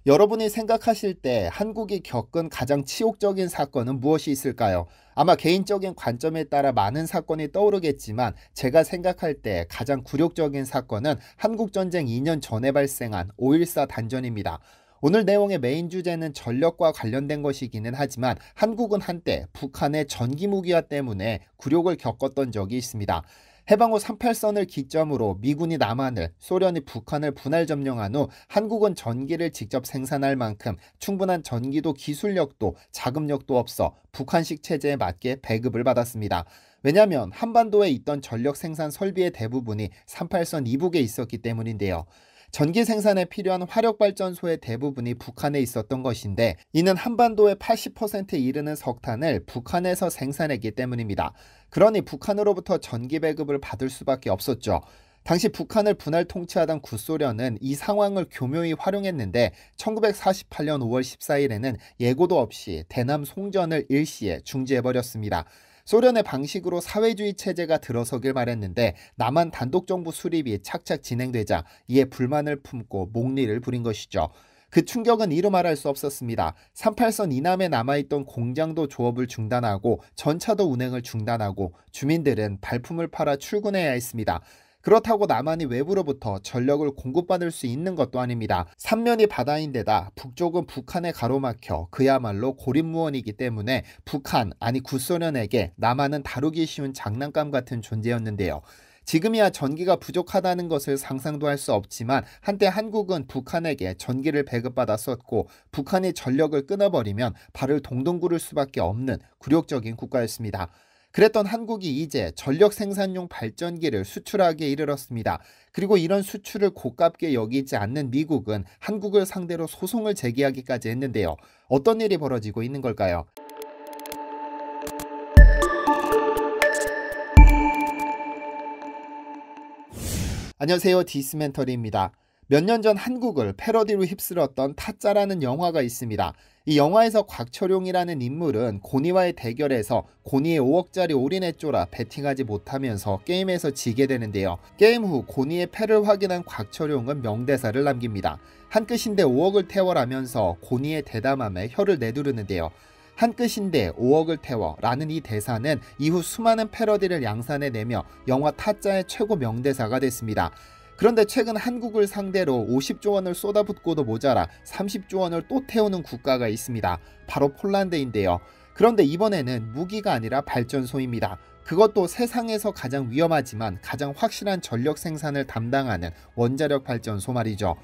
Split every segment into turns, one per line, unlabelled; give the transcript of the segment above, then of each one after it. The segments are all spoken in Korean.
여러분이 생각하실 때 한국이 겪은 가장 치욕적인 사건은 무엇이 있을까요? 아마 개인적인 관점에 따라 많은 사건이 떠오르겠지만 제가 생각할 때 가장 굴욕적인 사건은 한국전쟁 2년 전에 발생한 5.14 단전입니다. 오늘 내용의 메인 주제는 전력과 관련된 것이기는 하지만 한국은 한때 북한의 전기무기화 때문에 굴욕을 겪었던 적이 있습니다. 해방 후 38선을 기점으로 미군이 남한을, 소련이 북한을 분할 점령한 후 한국은 전기를 직접 생산할 만큼 충분한 전기도 기술력도 자금력도 없어 북한식 체제에 맞게 배급을 받았습니다. 왜냐하면 한반도에 있던 전력 생산 설비의 대부분이 38선 이북에 있었기 때문인데요. 전기 생산에 필요한 화력발전소의 대부분이 북한에 있었던 것인데 이는 한반도의 80%에 이르는 석탄을 북한에서 생산했기 때문입니다. 그러니 북한으로부터 전기 배급을 받을 수밖에 없었죠. 당시 북한을 분할 통치하던 구소련은 이 상황을 교묘히 활용했는데 1948년 5월 14일에는 예고도 없이 대남 송전을 일시에 중지해버렸습니다. 소련의 방식으로 사회주의 체제가 들어서길 말했는데 남한 단독정부 수립이 착착 진행되자 이에 불만을 품고 목리를 부린 것이죠. 그 충격은 이루 말할 수 없었습니다. 38선 이남에 남아있던 공장도 조업을 중단하고 전차도 운행을 중단하고 주민들은 발품을 팔아 출근해야 했습니다. 그렇다고 남한이 외부로부터 전력을 공급받을 수 있는 것도 아닙니다. 삼면이 바다인데다 북쪽은 북한에 가로막혀 그야말로 고립무원이기 때문에 북한 아니 구소련에게 남한은 다루기 쉬운 장난감 같은 존재였는데요. 지금이야 전기가 부족하다는 것을 상상도 할 수 없지만 한때 한국은 북한에게 전기를 배급받았었고 북한이 전력을 끊어버리면 발을 동동 구를 수밖에 없는 굴욕적인 국가였습니다. 그랬던 한국이 이제 전력 생산용 발전기를 수출하기에 이르렀습니다. 그리고 이런 수출을 고깝게 여기지 않는 미국은 한국을 상대로 소송을 제기하기까지 했는데요. 어떤 일이 벌어지고 있는 걸까요? 안녕하세요. 디스멘터리입니다. 몇 년 전 한국을 패러디로 휩쓸었던 타짜라는 영화가 있습니다. 이 영화에서 곽철용이라는 인물은 고니와의 대결에서 고니의 5억짜리 올인에 쫄아 베팅하지 못하면서 게임에서 지게 되는데요. 게임 후 고니의 패를 확인한 곽철용은 명대사를 남깁니다. 한 끗인데 5억을 태워라면서 고니의 대담함에 혀를 내두르는데요. 한 끗인데 5억을 태워 라는 이 대사는 이후 수많은 패러디를 양산해내며 영화 타짜의 최고 명대사가 됐습니다. 그런데 최근 한국을 상대로 50조 원을 쏟아붓고도 모자라 30조 원을 또 태우는 국가가 있습니다. 바로 폴란드인데요. 그런데 이번에는 무기가 아니라 발전소입니다. 그것도 세상에서 가장 위험하지만 가장 확실한 전력 생산을 담당하는 원자력 발전소 말이죠.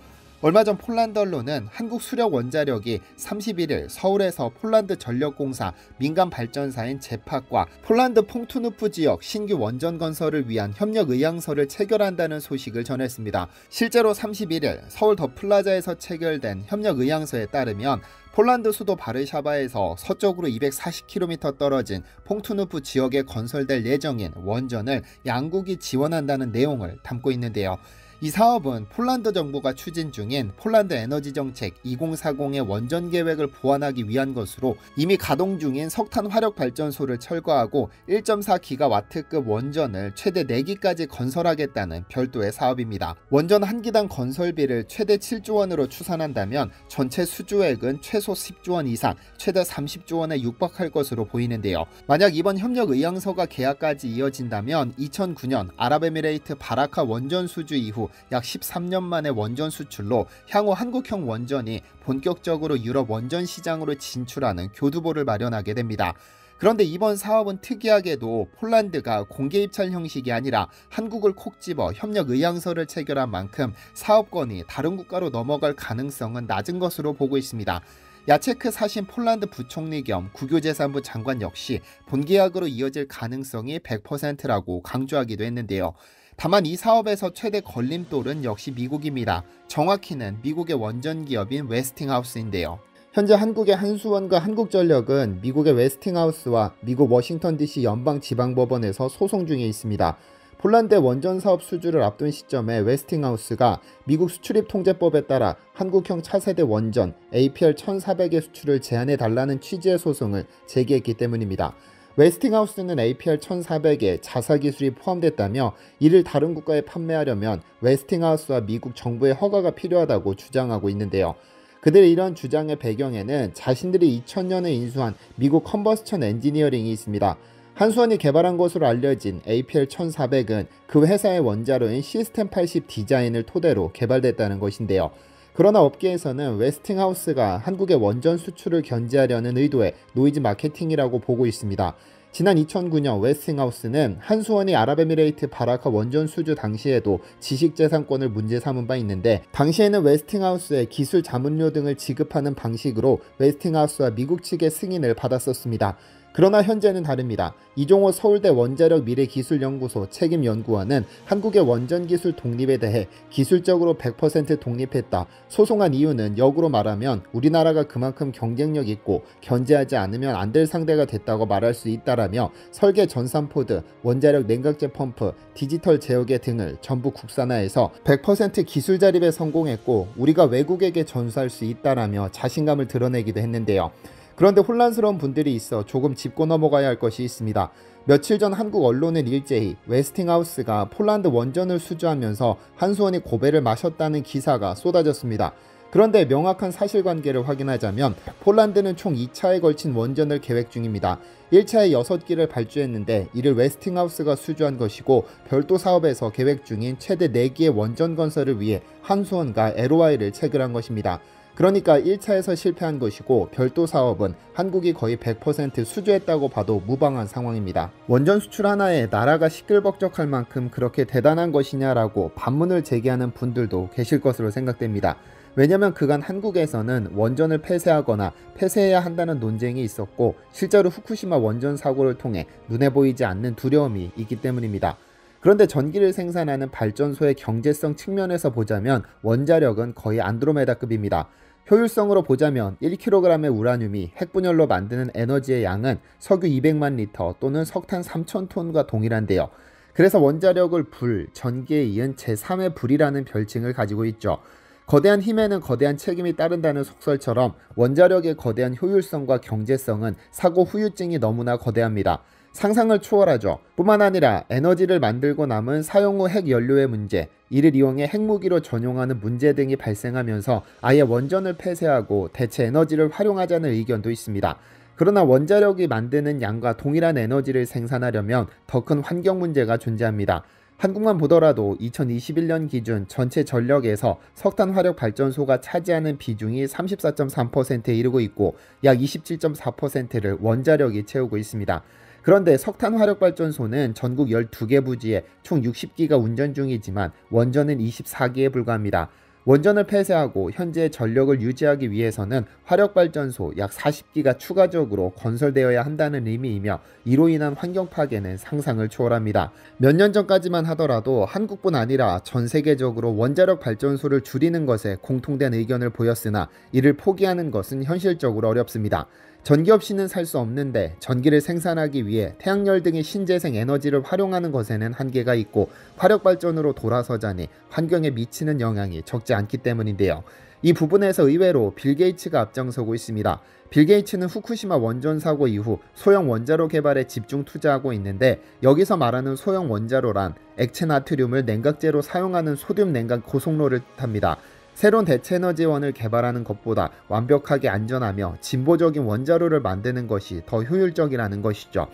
얼마 전 폴란드 언론은 한국 수력 원자력이 31일 서울에서 폴란드 전력공사 민간 발전사인 제팍과 폴란드 퐁투누프 지역 신규 원전 건설을 위한 협력 의향서를 체결한다는 소식을 전했습니다. 실제로 31일 서울 더 플라자에서 체결된 협력 의향서에 따르면 폴란드 수도 바르샤바에서 서쪽으로 240km 떨어진 퐁투누프 지역에 건설될 예정인 원전을 양국이 지원한다는 내용을 담고 있는데요. 이 사업은 폴란드 정부가 추진 중인 폴란드 에너지 정책 2040의 원전 계획을 보완하기 위한 것으로 이미 가동 중인 석탄 화력 발전소를 철거하고 1.4기가와트급 원전을 최대 4기까지 건설하겠다는 별도의 사업입니다. 원전 한 기당 건설비를 최대 7조 원으로 추산한다면 전체 수주액은 최소 10조 원 이상, 최대 30조 원에 육박할 것으로 보이는데요. 만약 이번 협력 의향서가 계약까지 이어진다면 2009년 아랍에미레이트 바라카 원전 수주 이후 약 13년 만의 원전 수출로 향후 한국형 원전이 본격적으로 유럽 원전 시장으로 진출하는 교두보를 마련하게 됩니다. 그런데 이번 사업은 특이하게도 폴란드가 공개 입찰 형식이 아니라 한국을 콕 집어 협력 의향서를 체결한 만큼 사업권이 다른 국가로 넘어갈 가능성은 낮은 것으로 보고 있습니다. 야체크 사신 폴란드 부총리 겸 국유재산부 장관 역시 본계약으로 이어질 가능성이 100%라고 강조하기도 했는데요. 다만 이 사업에서 최대 걸림돌은 역시 미국입니다. 정확히는 미국의 원전 기업인 웨스팅하우스인데요. 현재 한국의 한수원과 한국전력은 미국의 웨스팅하우스와 미국 워싱턴 DC 연방지방법원에서 소송 중에 있습니다. 폴란드의 원전 사업 수주를 앞둔 시점에 웨스팅하우스가 미국 수출입 통제법에 따라 한국형 차세대 원전 APR 1400의 수출을 제한해달라는 취지의 소송을 제기했기 때문입니다. 웨스팅하우스는 APR 1400에 자사기술이 포함됐다며 이를 다른 국가에 판매하려면 웨스팅하우스와 미국 정부의 허가가 필요하다고 주장하고 있는데요. 그들의 이런 주장의 배경에는 자신들이 2000년에 인수한 미국 컨버스천 엔지니어링이 있습니다. 한수원이 개발한 것으로 알려진 APL-1400은 그 회사의 원자로인 시스템 80 디자인을 토대로 개발됐다는 것인데요. 그러나 업계에서는 웨스팅하우스가 한국의 원전 수출을 견제하려는 의도의 노이즈 마케팅이라고 보고 있습니다. 지난 2009년 웨스팅하우스는 한수원이 아랍에미레이트 바라카 원전 수주 당시에도 지식재산권을 문제 삼은 바 있는데, 당시에는 웨스팅하우스의 기술 자문료 등을 지급하는 방식으로 웨스팅하우스와 미국 측의 승인을 받았었습니다. 그러나 현재는 다릅니다. 이종호 서울대 원자력 미래기술연구소 책임연구원은 한국의 원전기술 독립에 대해 기술적으로 100% 독립했다. 소송한 이유는 역으로 말하면 우리나라가 그만큼 경쟁력 있고 견제하지 않으면 안 될 상대가 됐다고 말할 수 있다라며, 설계 전산포드, 원자력 냉각제 펌프, 디지털 제어계 등을 전부 국산화해서 100% 기술 자립에 성공했고 우리가 외국에게 전수할 수 있다라며 자신감을 드러내기도 했는데요. 그런데 혼란스러운 분들이 있어 조금 짚고 넘어가야 할 것이 있습니다. 며칠 전 한국 언론은 일제히 웨스팅하우스가 폴란드 원전을 수주하면서 한수원이 고배를 마셨다는 기사가 쏟아졌습니다. 그런데 명확한 사실관계를 확인하자면 폴란드는 총 2차에 걸친 원전을 계획 중입니다. 1차에 6기를 발주했는데 이를 웨스팅하우스가 수주한 것이고, 별도 사업에서 계획 중인 최대 4기의 원전 건설을 위해 한수원과 LOI를 체결한 것입니다. 그러니까 1차에서 실패한 것이고 별도 사업은 한국이 거의 100% 수주했다고 봐도 무방한 상황입니다. 원전 수출 하나에 나라가 시끌벅적할 만큼 그렇게 대단한 것이냐라고 반문을 제기하는 분들도 계실 것으로 생각됩니다. 왜냐면 그간 한국에서는 원전을 폐쇄하거나 폐쇄해야 한다는 논쟁이 있었고, 실제로 후쿠시마 원전 사고를 통해 눈에 보이지 않는 두려움이 있기 때문입니다. 그런데 전기를 생산하는 발전소의 경제성 측면에서 보자면 원자력은 거의 안드로메다급입니다. 효율성으로 보자면 1kg의 우라늄이 핵분열로 만드는 에너지의 양은 석유 200만 리터 또는 석탄 3,000톤과 동일한데요. 그래서 원자력을 불, 전기에 이은 제3의 불이라는 별칭을 가지고 있죠. 거대한 힘에는 거대한 책임이 따른다는 속설처럼 원자력의 거대한 효율성과 경제성은 사고 후유증이 너무나 거대합니다. 상상을 초월하죠. 뿐만 아니라 에너지를 만들고 남은 사용 후 핵연료의 문제, 이를 이용해 핵무기로 전용하는 문제 등이 발생하면서 아예 원전을 폐쇄하고 대체 에너지를 활용하자는 의견도 있습니다. 그러나 원자력이 만드는 양과 동일한 에너지를 생산하려면 더 큰 환경 문제가 존재합니다. 한국만 보더라도 2021년 기준 전체 전력에서 석탄 화력 발전소가 차지하는 비중이 34.3%에 이르고 있고 약 27.4%를 원자력이 채우고 있습니다. 그런데 석탄 화력 발전소는 전국 12개 부지에 총 60기가 운전 중이지만 원전은 24기에 불과합니다. 원전을 폐쇄하고 현재의 전력을 유지하기 위해서는 화력발전소 약 40기가 추가적으로 건설되어야 한다는 의미이며, 이로 인한 환경 파괴는 상상을 초월합니다. 몇 년 전까지만 하더라도 한국뿐 아니라 전 세계적으로 원자력 발전소를 줄이는 것에 공통된 의견을 보였으나 이를 포기하는 것은 현실적으로 어렵습니다. 전기 없이는 살 수 없는데 전기를 생산하기 위해 태양열 등의 신재생 에너지를 활용하는 것에는 한계가 있고, 화력발전으로 돌아서자니 환경에 미치는 영향이 적지 않기 때문인데요. 이 부분에서 의외로 빌 게이츠가 앞장서고 있습니다. 빌 게이츠는 후쿠시마 원전 사고 이후 소형 원자로 개발에 집중 투자하고 있는데, 여기서 말하는 소형 원자로란 액체 나트륨을 냉각제로 사용하는 소듐 냉각 고속로를 뜻합니다. 새로운 대체에너지원을 개발하는 것보다 완벽하게 안전하며 진보적인 원자로를 만드는 것이 더 효율적이라는 것이죠.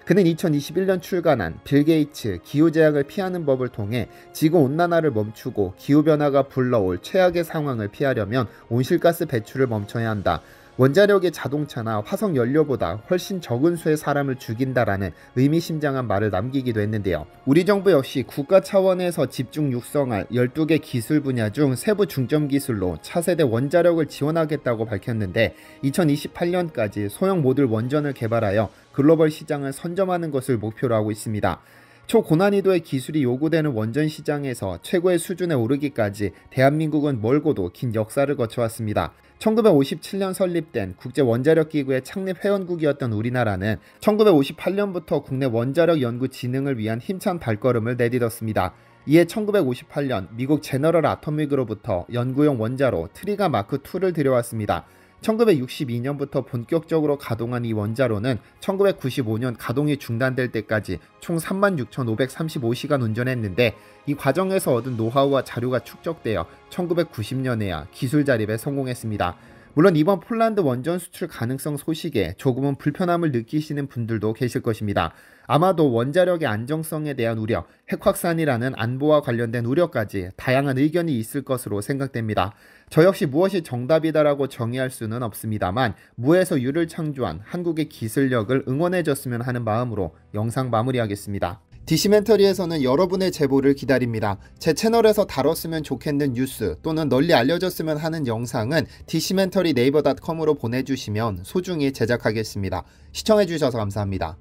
그는 2021년 출간한 빌 게이츠 기후재앙을 피하는 법을 통해 지구온난화를 멈추고 기후변화가 불러올 최악의 상황을 피하려면 온실가스 배출을 멈춰야 한다. 원자력의 자동차나 화석 연료보다 훨씬 적은 수의 사람을 죽인다라는 의미심장한 말을 남기기도 했는데요. 우리 정부 역시 국가 차원에서 집중 육성할 12개 기술 분야 중 세부 중점 기술로 차세대 원자력을 지원하겠다고 밝혔는데, 2028년까지 소형 모듈 원전을 개발하여 글로벌 시장을 선점하는 것을 목표로 하고 있습니다. 초고난이도의 기술이 요구되는 원전 시장에서 최고의 수준에 오르기까지 대한민국은 멀고도 긴 역사를 거쳐왔습니다. 1957년 설립된 국제원자력기구의 창립 회원국이었던 우리나라는 1958년부터 국내 원자력 연구 진흥을 위한 힘찬 발걸음을 내딛었습니다. 이에 1958년 미국 제너럴 아토믹으로부터 연구용 원자로 트리가 마크2를 들여왔습니다. 1962년부터 본격적으로 가동한 이 원자로는 1995년 가동이 중단될 때까지 총 36,535시간 운전했는데, 이 과정에서 얻은 노하우와 자료가 축적되어 1990년에야 기술 자립에 성공했습니다. 물론 이번 폴란드 원전 수출 가능성 소식에 조금은 불편함을 느끼시는 분들도 계실 것입니다. 아마도 원자력의 안정성에 대한 우려, 핵 확산이라는 안보와 관련된 우려까지 다양한 의견이 있을 것으로 생각됩니다. 저 역시 무엇이 정답이다라고 정의할 수는 없습니다만, 무에서 유를 창조한 한국의 기술력을 응원해줬으면 하는 마음으로 영상 마무리하겠습니다. 디시멘터리에서는 여러분의 제보를 기다립니다. 제 채널에서 다뤘으면 좋겠는 뉴스 또는 널리 알려졌으면 하는 영상은 디시멘터리 네이버.com으로 보내주시면 소중히 제작하겠습니다. 시청해주셔서 감사합니다.